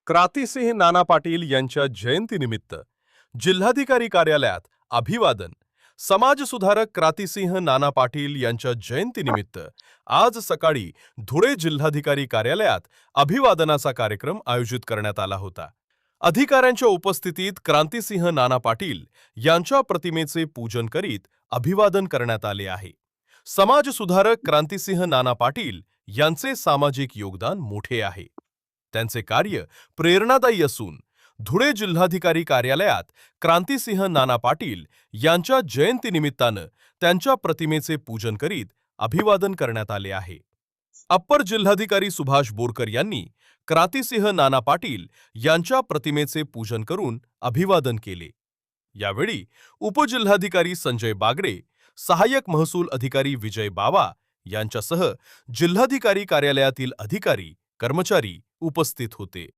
क्रांतिसिंह नाना पाटील यांच्या जयंतीनिमित्त जिल्हाधिकारी कार्यालयात अभिवादन. समाजसुधारक क्रांतिसिंह नाना पाटील यांच्या जयंतीनिमित्त आज सकाळी धुळे जिल्हाधिकारी कार्यालयात अभिवादनाचा कार्यक्रम आयोजित करण्यात आला होता. अधिकाऱ्यांच्या उपस्थितीत क्रांतिसिंह नाना पाटील यांच्या प्रतिमेचे पूजन करीत अभिवादन करण्यात आले आहे. समाजसुधारक क्रांतिसिंह नाना पाटील यांचे सामाजिक योगदान मोठे आहे. त्यांचे कार्य प्रेरणादायी असून धुळे जिल्हाधिकारी कार्यालयात क्रांतिसिंह नाना पाटील यांच्या जयंतीनिमित्तानं त्यांच्या प्रतिमेचे पूजन करीत अभिवादन करण्यात आले आहे. अप्पर जिल्हाधिकारी सुभाष बोरकर यांनी क्रांतिसिंह नाना पाटील यांच्या प्रतिमेचे पूजन करून अभिवादन केले. यावेळी उपजिल्हाधिकारी संजय बागडे, सहाय्यक महसूल अधिकारी विजय बावा यांच्यासह जिल्हाधिकारी कार्यालयातील अधिकारी, कर्मचारी उपस्थित होते.